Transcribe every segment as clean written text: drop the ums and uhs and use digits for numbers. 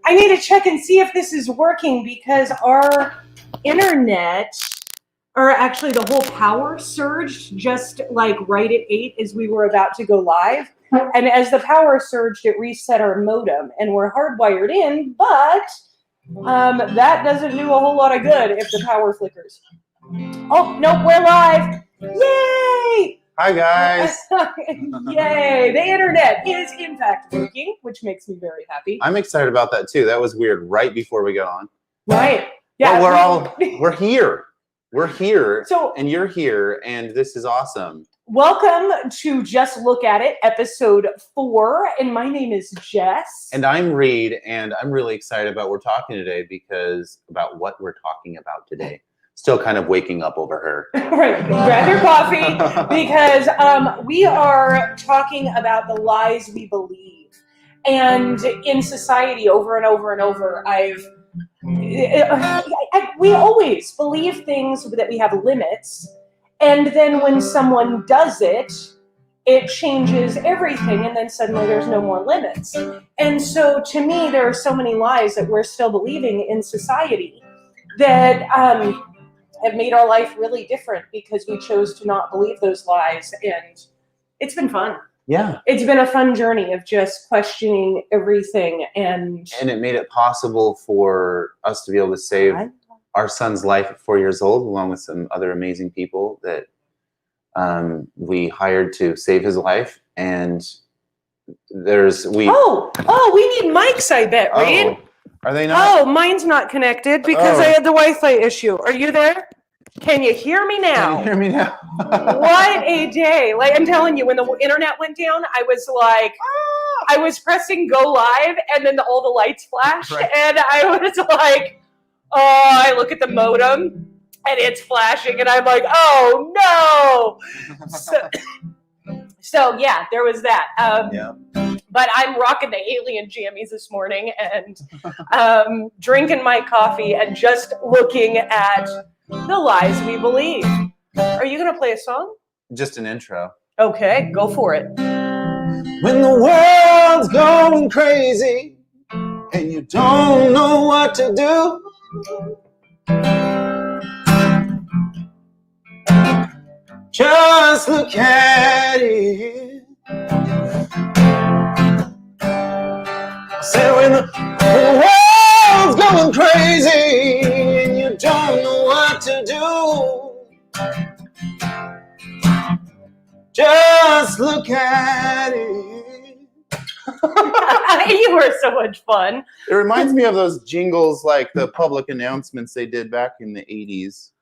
I need to check and see if this is working because our internet, or actually the whole power surged just like right at 8 as we were about to go live. And as the power surged, it reset our modem and we're hardwired in, but that doesn't do a whole lot of good if the power flickers. Oh, nope, we're live. Yay! Hi, guys. Yay! The internet is in fact working, which makes me very happy. I'm excited about that too. That was weird right before we got on. Right. Yeah. But we're here. We're here. So, and you're here, and this is awesome. Welcome to Just Look at It, episode 4. And my name is Jess. And I'm Reed, and I'm really excited about what we're talking today about what we're talking about today. Still kind of waking up over her. Right, grab your coffee because we are talking about the lies we believe. And in society, over and over and over, we always believe things that we have limits. And then when someone does it, it changes everything. And then suddenly there's no more limits. And so to me, there are so many lies that we're still believing in society that have made our life really different because we chose to not believe those lies. And it's been fun. Yeah. It's been a fun journey of just questioning everything. And it made it possible for us to be able to save our son's life at 4 years old, along with some other amazing people that we hired to save his life. And we need mics, I bet, Reed. Are they not? Oh, mine's not connected because I had the Wi-Fi issue. Are you there? Can you hear me now? Can you hear me now? What a day. Like, I'm telling you, when the internet went down, I was like, I was pressing go live and then all the lights flashed. Right. And I was like, I look at the modem and it's flashing and I'm like, oh no. So yeah, there was that. Yeah. But I'm rocking the alien jammies this morning and drinking my coffee and just looking at the lies we believe. Are you going to play a song? Just an intro. Okay, go for it. When the world's going crazy and you don't know what to do, just look at it. Say when the world's going crazy and you don't know what to do, just look at it. You were so much fun. It reminds me of those jingles, like the public announcements they did back in the 80s.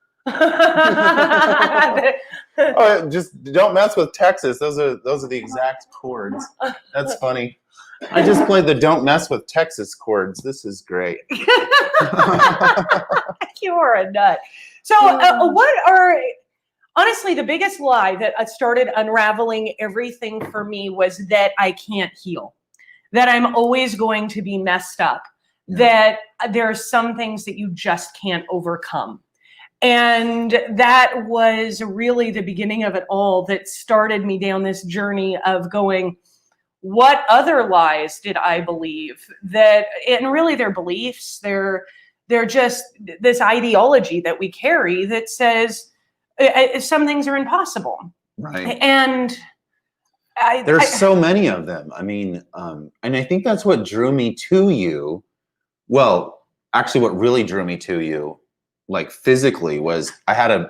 Just don't mess with Texas. Those are the exact chords. That's funny. I just played the "Don't Mess with Texas" chords. This is great. You are a nut. So, honestly, the biggest lie that started unraveling everything for me was that I can't heal, that I'm always going to be messed up, that there are some things that you just can't overcome. And that was really the beginning of it all that started me down this journey of going, what other lies did I believe? And really they're beliefs, they're just this ideology that we carry that says some things are impossible. Right. And there's so many of them. I mean, and I think that's what drew me to you. Well, actually what really drew me to you, like physically, was I had a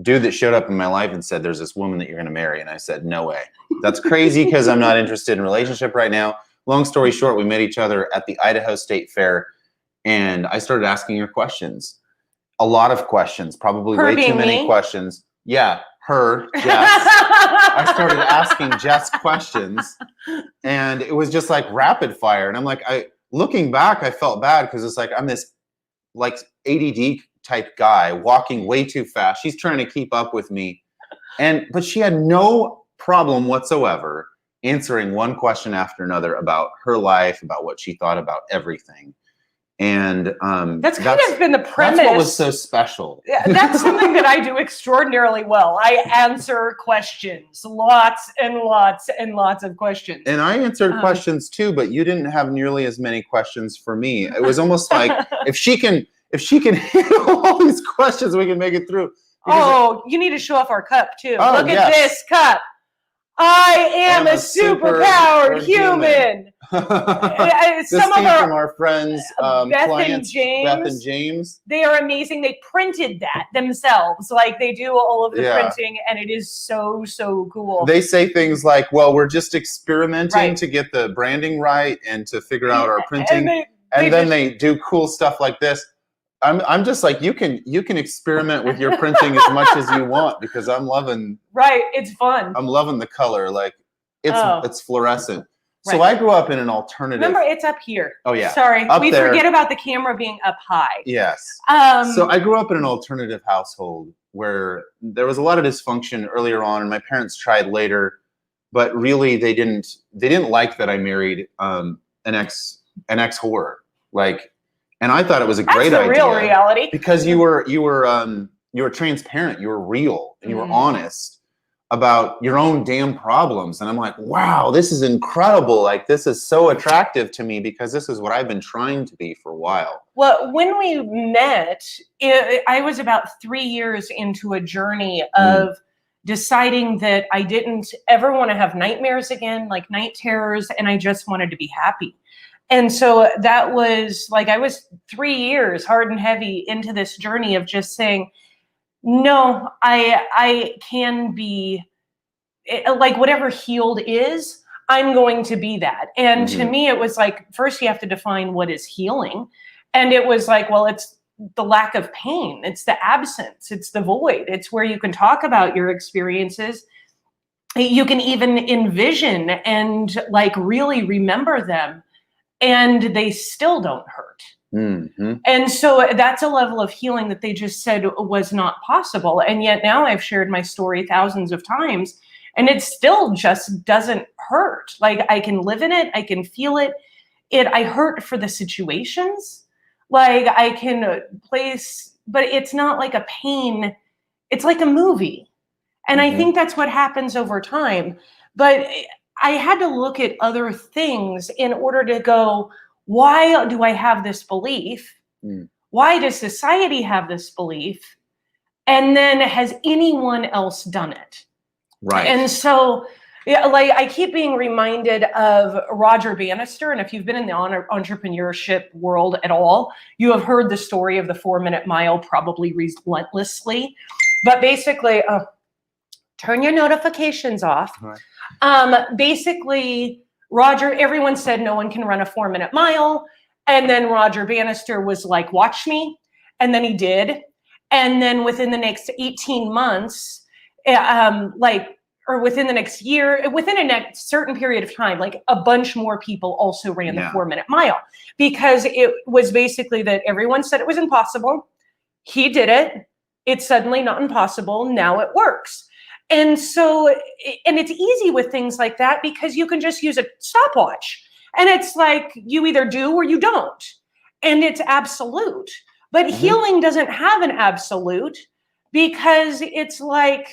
dude that showed up in my life and said, there's this woman that you're going to marry. And I said, no way. That's crazy because I'm not interested in a relationship right now. Long story short, we met each other at the Idaho State Fair and I started asking her questions. A lot of questions, probably way too many questions. Yeah, her, Jess. I started asking Jess questions and it was just like rapid fire. And I'm like, looking back, I felt bad because it's like, I'm this like ADD type guy walking way too fast. She's trying to keep up with me. But she had no problem whatsoever answering one question after another about her life, about what she thought about everything. And that's kind of been the premise. That's what was so special. Yeah, that's something that I do extraordinarily well. I answer questions, lots and lots and lots of questions. And I answered questions too, but you didn't have nearly as many questions for me. It was almost like if she can handle all these questions, we can make it through. You need to show off our cup too. Oh, Look at this cup. I am a superpowered human. This came from our friends, clients, Beth and James. They are amazing. They printed that themselves. Like they do all of the printing, and it is so, so cool. They say things like, well, we're just experimenting to get the branding right and to figure out our printing. And then they do cool stuff like this. I'm just like, you can experiment with your printing as much as you want, because I'm loving. Right, it's fun. I'm loving the color, like it's fluorescent. Right. So I grew up in an alternative. Remember, it's up here. Oh yeah, sorry, we forget about the camera being up high. Yes. So I grew up in an alternative household where there was a lot of dysfunction earlier on, and my parents tried later, but really they didn't like that I married an ex whore, like. And I thought it was a great idea. That's the real reality. Because you were transparent, you were real, and you were honest about your own damn problems. And I'm like, wow, this is incredible. Like, this is so attractive to me because this is what I've been trying to be for a while. Well, when we met, I was about 3 years into a journey of deciding that I didn't ever want to have nightmares again, like night terrors, and I just wanted to be happy. And so that was like, I was 3 years hard and heavy into this journey of just saying, no, I can be like whatever healed is, I'm going to be that. And to me, it was like, first you have to define what is healing. And it was like, well, it's the lack of pain. It's the absence. It's the void. It's where you can talk about your experiences. You can even envision and like really remember them. And they still don't hurt. And so that's a level of healing that they just said was not possible. And yet now I've shared my story thousands of times, and it still just doesn't hurt. Like I can live in it. I can feel it. I hurt for the situations. Like I can place, but it's not like a pain. It's like a movie. And I think that's what happens over time. But I had to look at other things in order to go, why do I have this belief? Why does society have this belief? And then has anyone else done it? Right. And so, yeah, like I keep being reminded of Roger Bannister. And if you've been in the entrepreneurship world at all, you have heard the story of the 4-minute mile, probably relentlessly. But basically, turn your notifications off. Right. Basically, Roger, everyone said no one can run a 4-minute mile. And then Roger Bannister was like, watch me. And then he did. And then within the next 18 months, or within the next year, within a next certain period of time, like a bunch more people also ran the 4-minute mile, because it was basically that everyone said it was impossible. He did it. It's suddenly not impossible. Now it works. And so, and it's easy with things like that because you can just use a stopwatch, and it's like you either do or you don't, and it's absolute. But healing doesn't have an absolute, because it's like,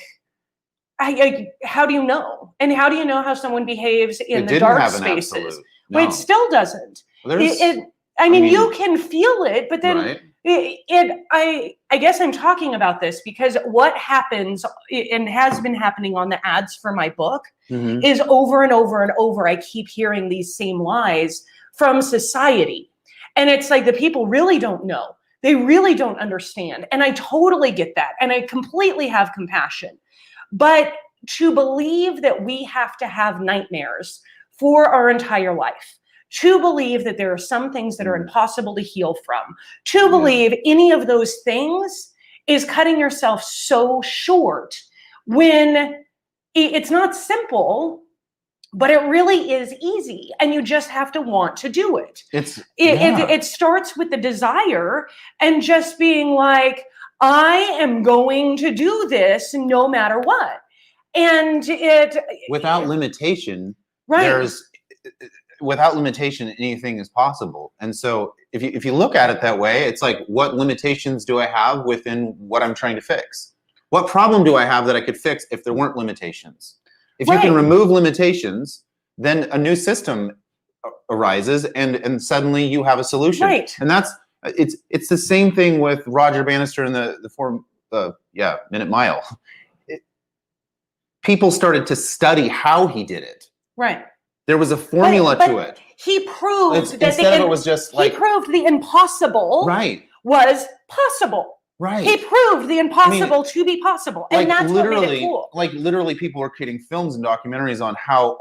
how do you know? And how do you know how someone behaves in the dark spaces? No. But it still doesn't. I mean, you can feel it, but then I guess I'm talking about this because what happens and has been happening on the ads for my book is over and over and over. I keep hearing these same lies from society. And it's like the people really don't know. They really don't understand. And I totally get that. And I completely have compassion. But to believe that we have to have nightmares for our entire life, to believe that there are some things that are impossible to heal from, to believe any of those things is cutting yourself so short when it's not simple, but it really is easy. And you just have to want to do it. It starts with the desire and just being like, I am going to do this no matter what. And without limitation, without limitation, anything is possible. And so if you look at it that way, it's like, what limitations do I have within what I'm trying to fix? What problem do I have that I could fix if there weren't limitations? If you can remove limitations, then a new system arises, and suddenly you have a solution. Right. And it's the same thing with Roger Bannister and the Minute Mile. People started to study how he did it. Right. There was a formula to it. He proved that instead of it was just like, he proved the impossible was possible. Right. He proved the impossible to be possible. And that's what made it cool. Like literally people were creating films and documentaries on how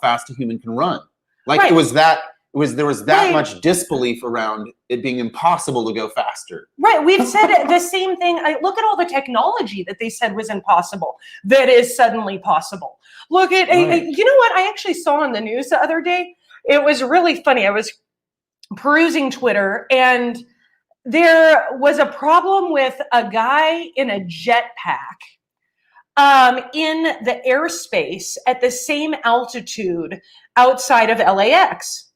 fast a human can run. Like there was that much disbelief around it being impossible to go faster. Right. We've said the same thing. Look at all the technology that they said was impossible that is suddenly possible. Look at, you know what I actually saw on the news the other day? It was really funny. I was perusing Twitter, and there was a problem with a guy in a jetpack in the airspace at the same altitude outside of LAX,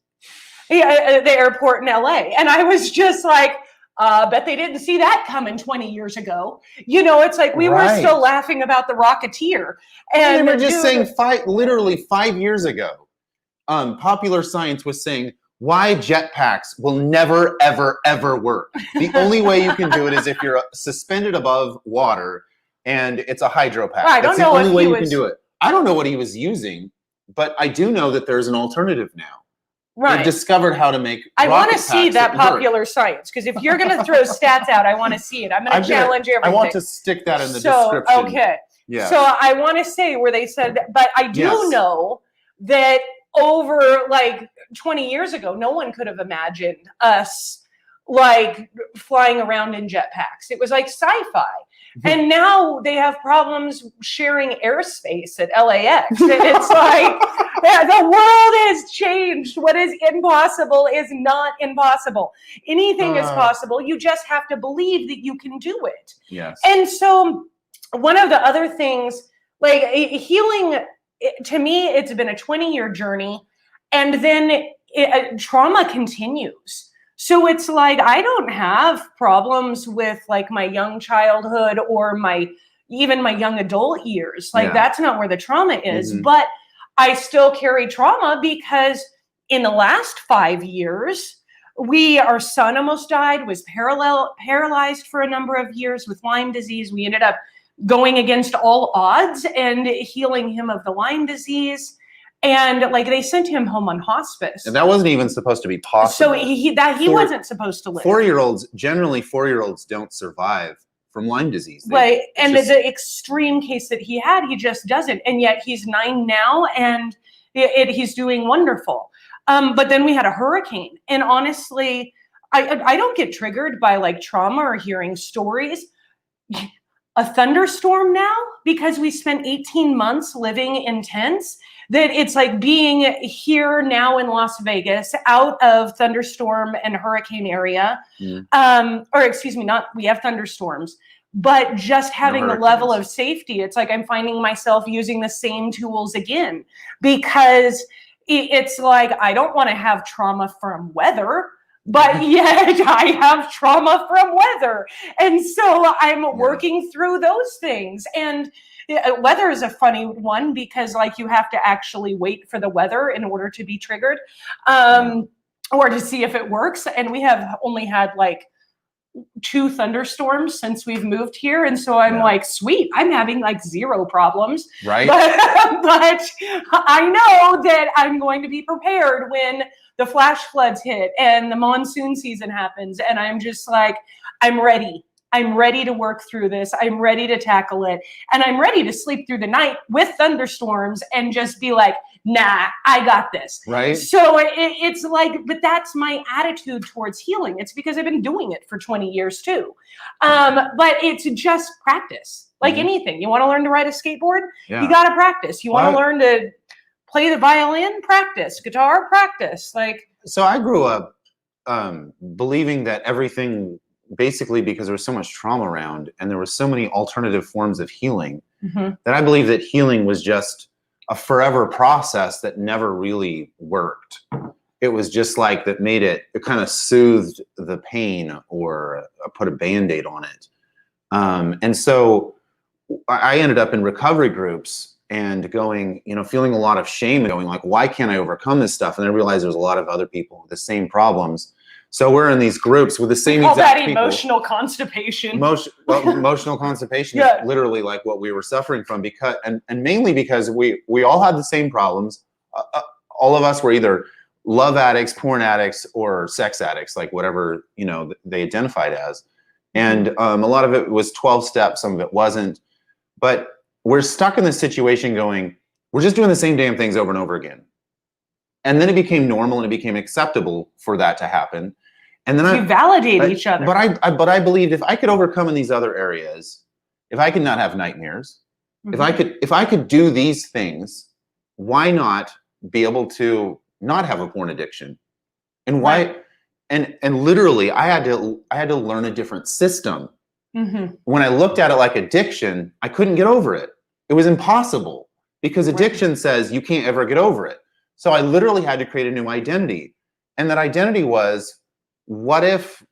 the airport in LA. And I was just like, bet they didn't see that coming 20 years ago. You know, it's like we were still laughing about the Rocketeer. And they were just saying literally 5 years ago, Popular Science was saying, why jetpacks will never, ever, ever work. The only way you can do it is if you're suspended above water and it's a hydro pack. I don't know the only way you can do it. I don't know what he was using, but I do know that there's an alternative now. Right. They've discovered how to make I want to see that Popular Science, because if you're going to throw stats out, I want to see it. I'm going to challenge everything. I want to stick that in the description. Okay. Yeah. So I want to say where they said, but I do know that over like 20 years ago, no one could have imagined us like flying around in jetpacks. It was like sci-fi. And now they have problems sharing airspace at LAX. And it's like, the world has changed. What is impossible is not impossible. Anything is possible. You just have to believe that you can do it. Yes. And so one of the other things, like healing, to me, it's been a 20-year journey. And then trauma continues. So it's like, I don't have problems with like my young childhood or even my young adult years. Like that's not where the trauma is, but I still carry trauma because in the last 5 years, our son almost died, was paralyzed for a number of years with Lyme disease. We ended up going against all odds and healing him of the Lyme disease. And like they sent him home on hospice. And that wasn't even supposed to be possible. So he wasn't supposed to live. 4-year-olds don't survive from Lyme disease. Right. And the extreme case that he had, he just doesn't. And yet he's 9 now and he's doing wonderful. But then we had a hurricane. And honestly, I don't get triggered by like trauma or hearing stories. A thunderstorm now, because we spent 18 months living in tents, that it's like being here now in Las Vegas, out of thunderstorm and hurricane area. Or excuse me, we have thunderstorms, but just having the level of safety, it's like I'm finding myself using the same tools again, because it's like, I don't want to have trauma from weather, but yet I have trauma from weather. And so I'm working through those things. And weather is a funny one because like you have to actually wait for the weather in order to be triggered or to see if it works. And we have only had like 2 thunderstorms since we've moved here. And so I'm like, sweet, I'm having like 0 problems. Right. But I know that I'm going to be prepared when the flash floods hit and the monsoon season happens. And I'm just like, I'm ready. I'm ready to work through this. I'm ready to tackle it. And I'm ready to sleep through the night with thunderstorms and just be like, nah, I got this. Right. So it's like, but that's my attitude towards healing. It's because I've been doing it for 20 years too. But it's just practice. Like anything. You want to learn to ride a skateboard? You got to practice. You want to learn to play the violin? Practice. Guitar? Practice. Like. So I grew up believing that everything, basically because there was so much trauma around and there were so many alternative forms of healing, that I believe that healing was just a forever process that never really worked. it was just like that made it kind of soothed the pain or put a Band-Aid on it. And so I ended up in recovery groups and going, feeling a lot of shame, going like, why can't I overcome this stuff? And I realized there's a lot of other people with the same problems. So we're in these groups with the same exact people. Emotional constipation. Emotional constipation is literally like what we were suffering from, because and mainly because we all had the same problems. All of us were either love addicts, porn addicts, or sex addicts, like whatever they identified as. And a lot of it was 12 steps, some of it wasn't. But we're stuck in this situation going, we're just doing the same damn things over and over again. And then it became normal and it became acceptable for that to happen. And then you validate each other. But I believed if I could overcome in these other areas, if I could not have nightmares, if I could do these things, why not be able to not have a porn addiction? And why? And literally, I had to learn a different system. When I looked at it like addiction, I couldn't get over it. It was impossible, because addiction says you can't ever get over it. So I literally had to create a new identity, and that identity was, what if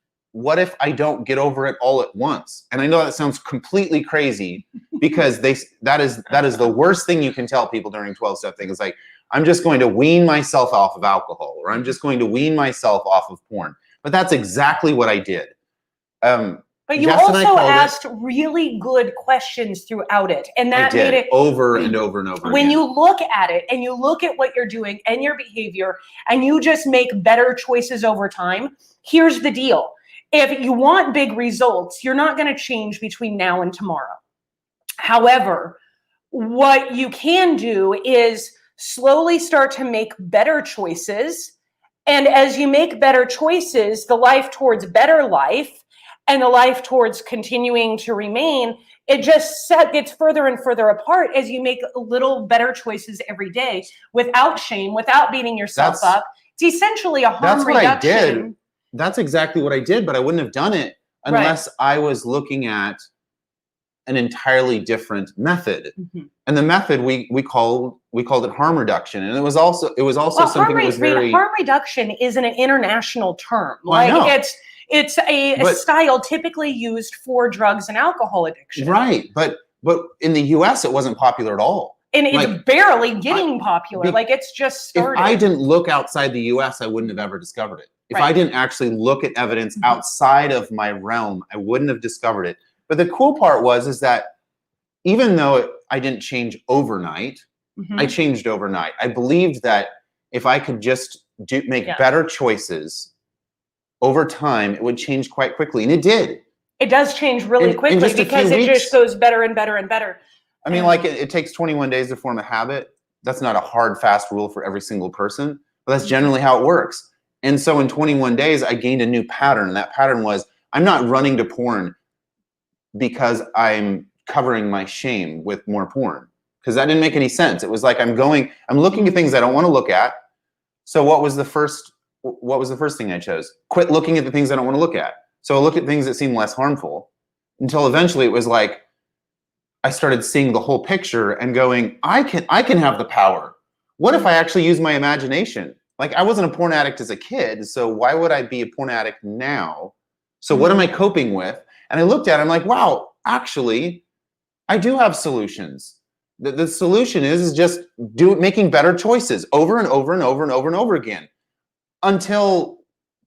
I don't get over it all at once? And I know that sounds completely crazy, because that is the worst thing you can tell people during 12-step thing. It's like, I'm just going to wean myself off of alcohol, or I'm just going to wean myself off of porn. But that's exactly what I did. But you also asked really good questions throughout it. And that made it over and over and over when again. you look at it and you look at what you're doing and your behavior, and you just make better choices over time, here's the deal. If you want big results, you're not going to change between now and tomorrow. However, what you can do is slowly start to make better choices. And as you make better choices, the life towards better life and the life towards continuing to remain, it just gets further and further apart as you make little better choices every day without shame, without beating yourself up. It's essentially a harm reduction. That's what I did. That's exactly what I did, but I wouldn't have done it unless I was looking at an entirely different method. And the method we called it harm reduction, and it was also something that was very harm reduction is an international term. It's a style typically used for drugs and alcohol addiction. Right, but in the US it wasn't popular at all. And it's barely getting popular. It's just started. If I didn't look outside the US, I wouldn't have ever discovered it. If I didn't actually look at evidence outside of my realm, I wouldn't have discovered it. But the cool part is that even though I didn't change overnight, I changed overnight. I believed that if I could just make better choices over time, it would change quite quickly. And it did. It does change really quickly because it just goes better and better and better. I mean, it takes 21 days to form a habit. That's not a hard, fast rule for every single person, but that's generally how it works. And so in 21 days, I gained a new pattern. And that pattern was, I'm not running to porn because I'm covering my shame with more porn, because that didn't make any sense. It was like, I'm looking at things I don't want to look at. So what was the first thing I chose? Quit looking at the things I don't want to look at. So I look at things that seem less harmful, until eventually it was like, I started seeing the whole picture and going, I can have the power. What if I actually use my imagination? Like, I wasn't a porn addict as a kid, so why would I be a porn addict now? So what am I coping with? And I looked at it, I'm like, wow, actually, I do have solutions. The solution is just making better choices over and over and over and over and over again, until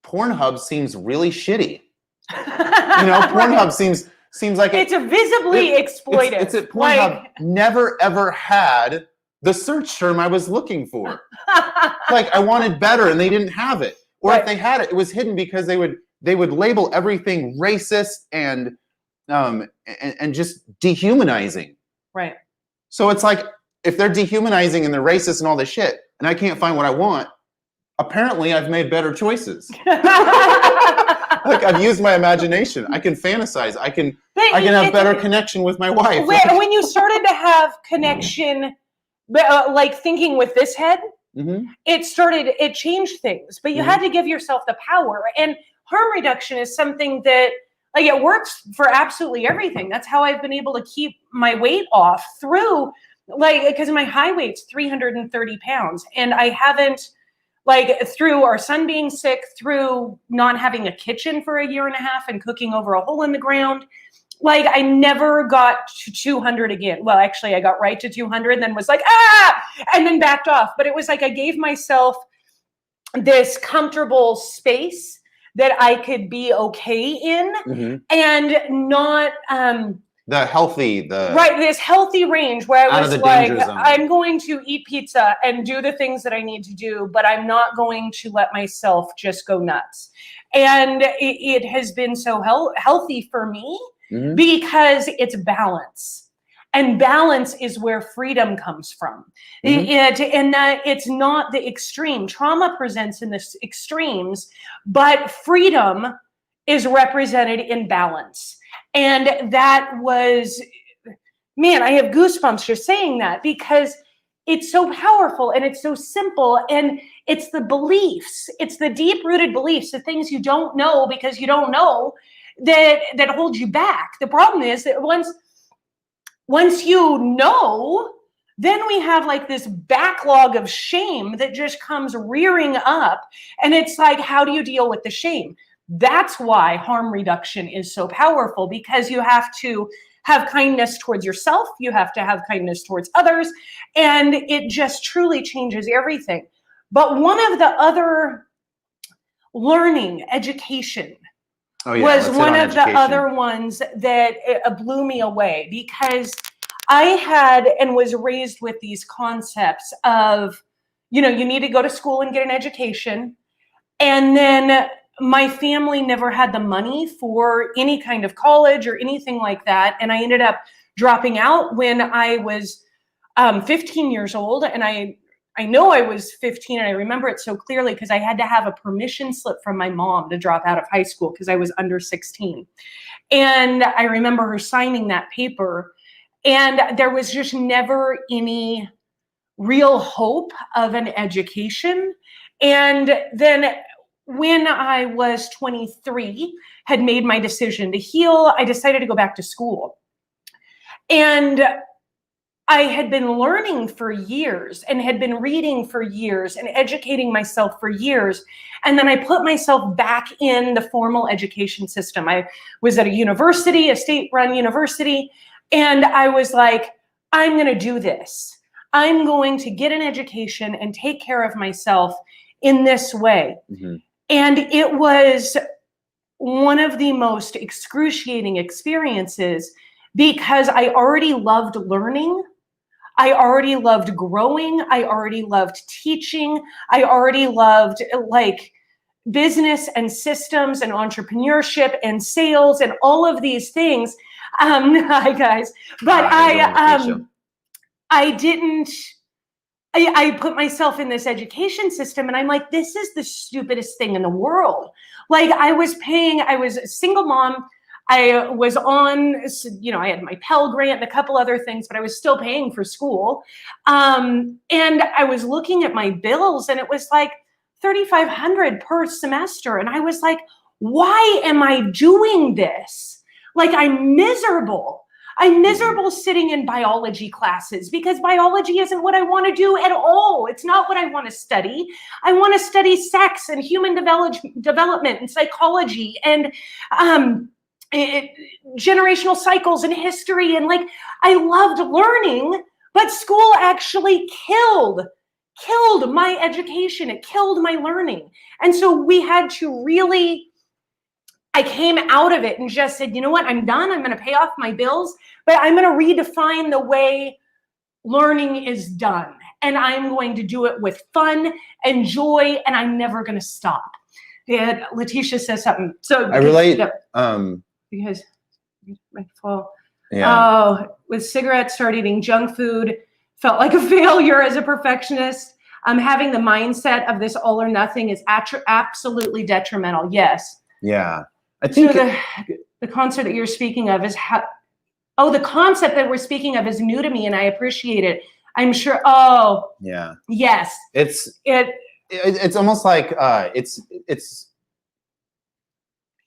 Pornhub seems really shitty. Pornhub seems like it's visibly exploitive. Pornhub never ever had the search term I was looking for. Like, I wanted better and they didn't have it. Or if they had it, it was hidden because they would label everything racist and just dehumanizing. Right. So it's like, if they're dehumanizing and they're racist and all this shit, and I can't find what I want, apparently I've made better choices. Like, I've used my imagination. I can fantasize. I can have better connection with my wife. When you started to have connection, like thinking with this head, it changed things. But you had to give yourself the power. And harm reduction is something that, it works for absolutely everything. That's how I've been able to keep my weight off through, because my high weight's 330 pounds, and I haven't like through our son being sick, through not having a kitchen for a year and a half and cooking over a hole in the ground. Like I never got to 200 again. Well, actually I got right to 200 and then was like, and then backed off. But it was like I gave myself this comfortable space that I could be okay in and not this healthy range where I was like, I'm going to eat pizza and do the things that I need to do, but I'm not going to let myself just go nuts. And it has been so healthy for me because it's balance. And balance is where freedom comes from. It's not the extreme. Trauma presents in the extremes, but freedom is represented in balance. And that was, man, I have goosebumps just saying that because it's so powerful and it's so simple. And it's the beliefs, it's the deep-rooted beliefs, the things you don't know because you don't know that hold you back. The problem is that once you know, then we have like this backlog of shame that just comes rearing up. And it's like, how do you deal with the shame? That's why harm reduction is so powerful, because you have to have kindness towards yourself. You have to have kindness towards others. And it just truly changes everything. But one of the other education, was one of the other ones that blew me away, because I had and was raised with these concepts of, you need to go to school and get an education. And then my family never had the money for any kind of college or anything like that. And I ended up dropping out when I was 15 years old. And I know I was 15 and I remember it so clearly because I had to have a permission slip from my mom to drop out of high school because I was under 16. And I remember her signing that paper, and there was just never any real hope of an education. And then when I was 23, had made my decision to heal, I decided to go back to school. And I had been learning for years and had been reading for years and educating myself for years. And then I put myself back in the formal education system. I was at a university, a state-run university, and I was like, I'm going to do this. I'm going to get an education and take care of myself in this way. And it was one of the most excruciating experiences because I already loved learning. I already loved growing. I already loved teaching. I already loved like business and systems and entrepreneurship and sales and all of these things. Hi guys. But I put myself in this education system and I'm like, this is the stupidest thing in the world. Like I was a single mom. I was on, I had my Pell Grant and a couple other things, but I was still paying for school. And I was looking at my bills and it was like $3,500 per semester. And I was like, why am I doing this? Like I'm miserable. I'm miserable sitting in biology classes because biology isn't what I want to do at all. It's not what I want to study. I want to study sex and human development and psychology and generational cycles and history. And like, I loved learning, but school actually killed my education. It killed my learning. And so we had to I came out of it and just said, you know what, I'm done. I'm going to pay off my bills, but I'm going to redefine the way learning is done. And I'm going to do it with fun and joy, and I'm never going to stop. Yeah, Letitia says something. So I relate. Because with cigarettes, started eating junk food, felt like a failure as a perfectionist. Having the mindset of this all or nothing is absolutely detrimental. Yes. Yeah. I think the concept that you're speaking of is the concept that we're speaking of is new to me and I appreciate it. I'm sure. Oh, yeah. Yes. It's almost like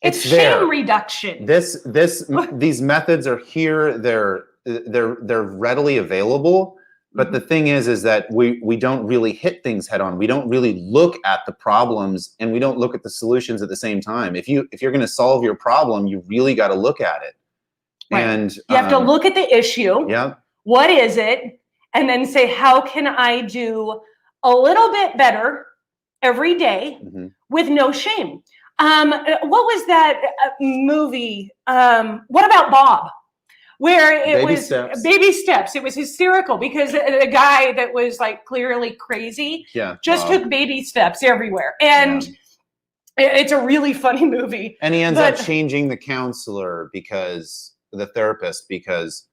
it's shame reduction. These methods are here. They're readily available. But the thing is that we don't really hit things head on. We don't really look at the problems, and we don't look at the solutions at the same time. If you're going to solve your problem, you really got to look at it. Right. And you have to look at the issue. Yeah. What is it? And then say, how can I do a little bit better every day with no shame? What was that movie? What About Bob? Where it was baby steps. It was hysterical because a guy that was like clearly crazy just took baby steps everywhere. And it's a really funny movie. And he ends up changing the counselor the therapist, because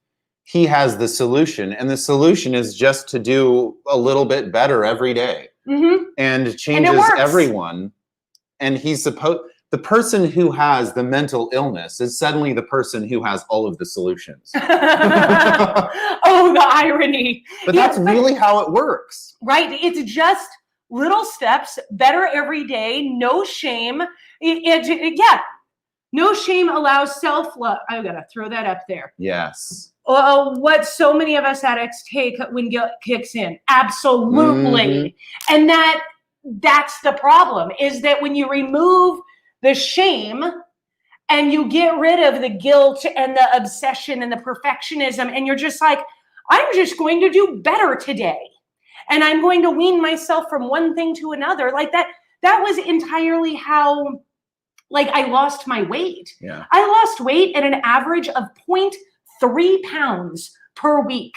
he has the solution. And the solution is just to do a little bit better every day. And it changes everyone. And the person who has the mental illness is suddenly the person who has all of the solutions. Oh, the irony. But that's really how it works. Right. It's just little steps, better every day, no shame. No shame allows self-love. I've got to throw that up there. Yes. What so many of us addicts take when guilt kicks in. Absolutely. And that's the problem, is that when you remove the shame and you get rid of the guilt and the obsession and the perfectionism, and you're just like, I'm just going to do better today. And I'm going to wean myself from one thing to another. Like that was entirely how I lost my weight. Yeah. I lost weight at an average of 0.3 pounds per week.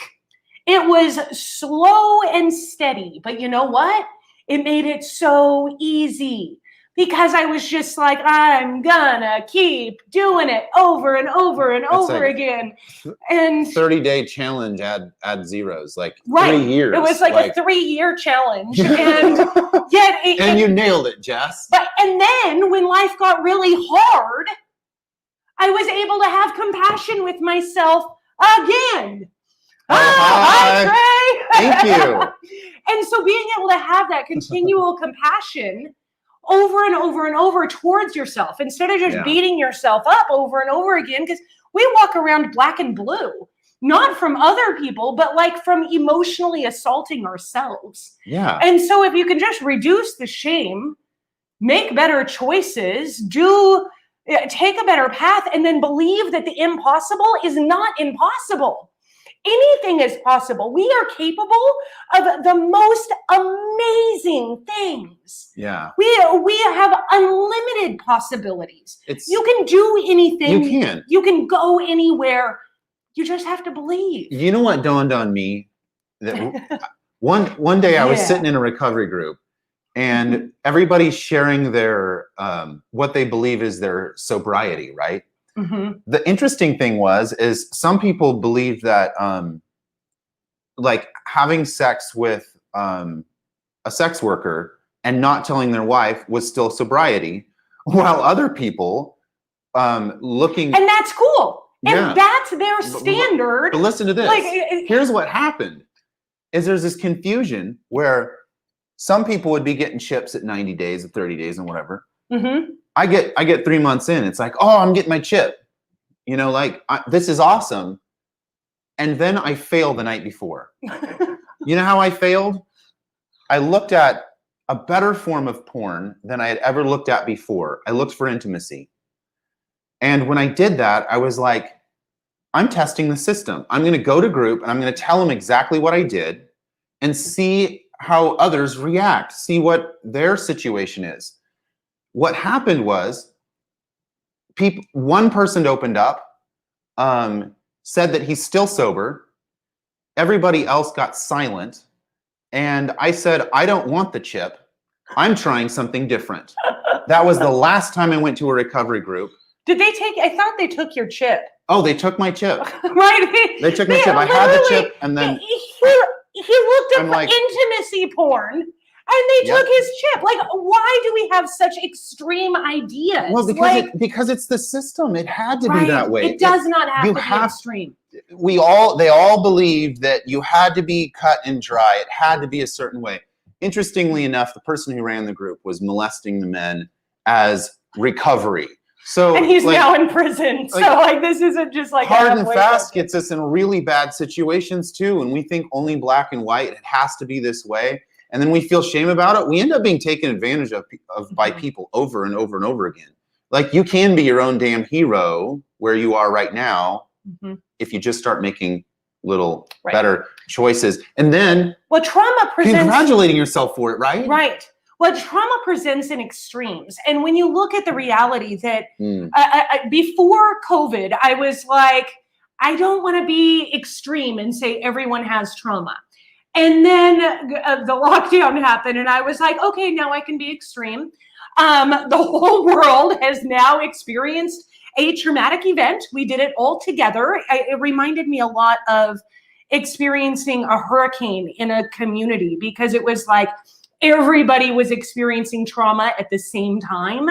It was slow and steady, but you know what? It made it so easy because I was just like, I'm gonna keep doing it over and over and over again. And 30-day challenge, add zeros, 3 years. It was like a 3-year challenge. And yet and you nailed it, Jess. And then when life got really hard, I was able to have compassion with myself again. Hi, Trey. Thank you. And so being able to have that continual compassion over and over and over towards yourself, instead of just beating yourself up over and over again, because we walk around black and blue, not from other people, but from emotionally assaulting ourselves. Yeah. And so if you can just reduce the shame, make better choices, take a better path, and then believe that the impossible is not impossible. Anything is possible. We are capable of the most amazing things. Yeah. We have unlimited possibilities. You can do anything. You can. You can go anywhere. You just have to believe. You know what dawned on me? That one day I was sitting in a recovery group, and everybody's sharing their what they believe is their sobriety, right? The interesting thing is some people believe that having sex with a sex worker and not telling their wife was still sobriety, while other people looking. And that's cool. And that's their standard. But listen to this. Here's what happened is there's this confusion where some people would be getting chips at 90 days, at 30 days, and whatever. I get 3 months in. It's like, oh, I'm getting my chip. This is awesome. And then I fail the night before. You know how I failed? I looked at a better form of porn than I had ever looked at before. I looked for intimacy. And when I did that, I was like, I'm testing the system. I'm going to go to group and I'm going to tell them exactly what I did and see how others react, see what their situation is. What happened was one person opened up, said that he's still sober. Everybody else got silent. And I said, I don't want the chip. I'm trying something different. That was the last time I went to a recovery group. Did they take, I thought they took your chip. Oh, they took my chip. Right. They took my chip. I had the chip and then. He looked up intimacy porn. And they took his chip. Why do we have such extreme ideas? Well, because it's the system. It had to be that way. It does not have to be extreme. They all believed that you had to be cut and dry. It had to be a certain way. Interestingly enough, the person who ran the group was molesting the men as recovery. So and he's like, now in prison. So like this isn't just like hard and fast gets us in really bad situations too. And we think only black and white, it has to be this way. And then we feel shame about it. We end up being taken advantage of by people over and over and over again. Like you can be your own damn hero where you are right now if you just start making little better choices. And then trauma presents congratulating yourself for it, right? Right. Well, trauma presents in extremes. And when you look at the reality that before COVID, I was like, I don't want to be extreme and say everyone has trauma. And then the lockdown happened and I was like, okay, now I can be extreme. The whole world has now experienced a traumatic event. We did it all together. It reminded me a lot of experiencing a hurricane in a community because it was like everybody was experiencing trauma at the same time.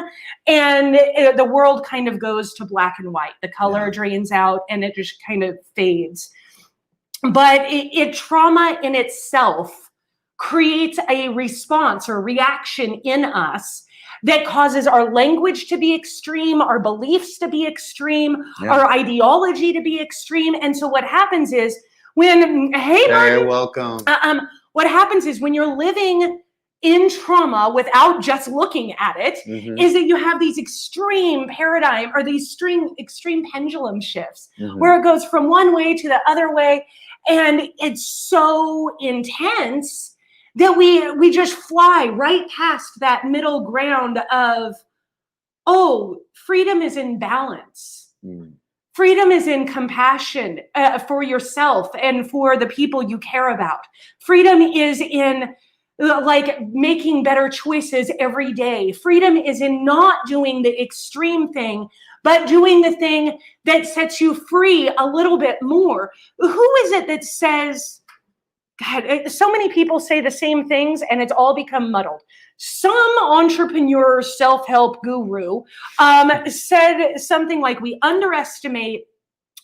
And the world kind of goes to black and white. The color drains out and it just kind of fades. But trauma in itself creates a response or reaction in us that causes our language to be extreme, our beliefs to be extreme, our ideology to be extreme. And so what happens is when, hey, Martin, you're welcome. What happens is when you're living in trauma without just looking at it, is that you have these extreme paradigm or these extreme pendulum shifts where it goes from one way to the other way. And it's so intense that we just fly right past that middle ground of, oh, freedom is in balance. Freedom is in compassion for yourself and for the people you care about. Freedom is in like making better choices every day. Freedom is in not doing the extreme thing, but doing the thing that sets you free a little bit more. Who is it that says, God, so many people say the same things and it's all become muddled. Some entrepreneur self-help guru said something like, we underestimate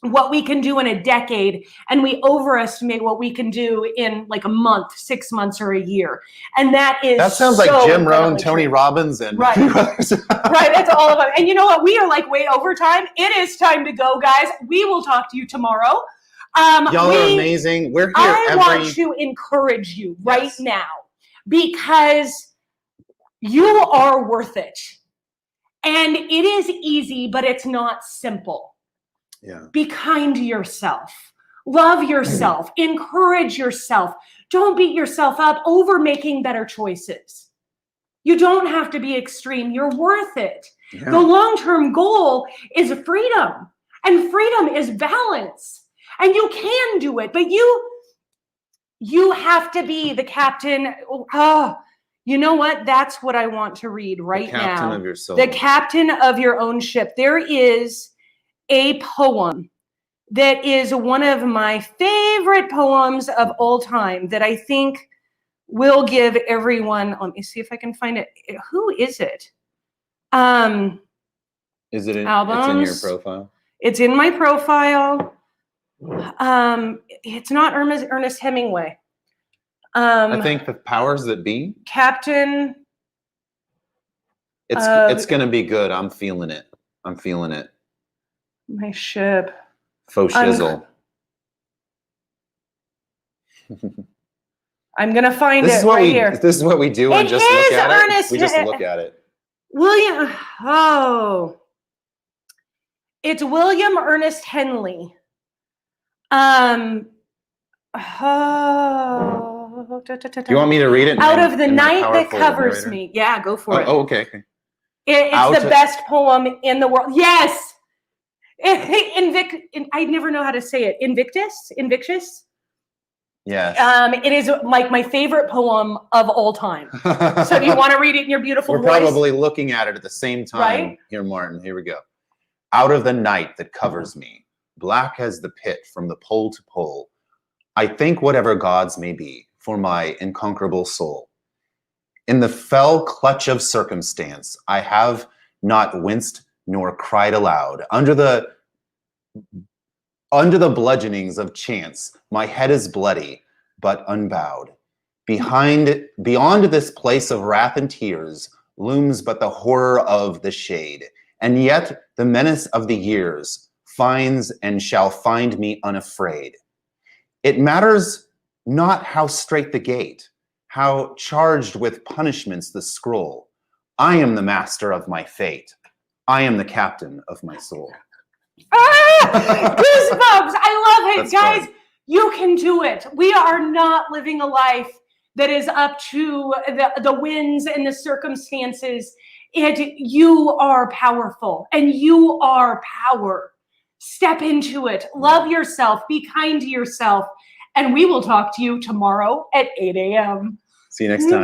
what we can do in a decade and we overestimate what we can do in like a month, 6 months, or a year. And that sounds like Jim Rohn, Tony Robbins, and right. Right, that's all of them. And you know what? We are like way over time. It is time to go, guys. We will talk to you tomorrow. Y'all are amazing. We're here. I want to encourage you right now because you are worth it. And it is easy, but it's not simple. Yeah. Be kind to yourself. Love yourself. Encourage yourself. Don't beat yourself up over making better choices. You don't have to be extreme. You're worth it. Yeah. The long-term goal is freedom. And freedom is balance. And you can do it, but you have to be the captain. Oh, you know what? That's what I want to read right now. The captain of your soul. The captain of your own ship. There is a poem that is one of my favorite poems of all time that I think will give everyone, let me see if I can find it. Who is it? Is it albums? It's in your profile? It's in my profile. It's not Ernest Hemingway. I think the powers that be. Captain. It's gonna be good. I'm feeling it. I'm feeling it. My ship. Faux shizzle. I'm gonna find it right here. This is what we do and just look at it. We just look at it. William. Oh. It's William Ernest Henley. Do you want me to read it? Out of the night that covers me. Yeah, go for it. Oh, okay. It's the best poem in the world. Yes. I never know how to say it. Invictus. Yes. It is like my favorite poem of all time. So do you want to read it in your beautiful voice? We're probably looking at it at the same time. Right? Here, Martin. Here we go. Out of the night that covers me, black as the pit from the pole to pole, I thank whatever gods may be for my unconquerable soul. In the fell clutch of circumstance, I have not winced nor cried aloud. Under the bludgeonings of chance, my head is bloody, but unbowed. Beyond this place of wrath and tears looms but the horror of the shade, and yet the menace of the years finds and shall find me unafraid. It matters not how straight the gate, how charged with punishments the scroll. I am the master of my fate. I am the captain of my soul. Goosebumps! I love it, That's guys. fun. You can do it. We are not living a life that is up to the winds and the circumstances. You are powerful, and you are power. Step into it. Love yourself. Be kind to yourself. And we will talk to you tomorrow at 8 a.m. See you next time.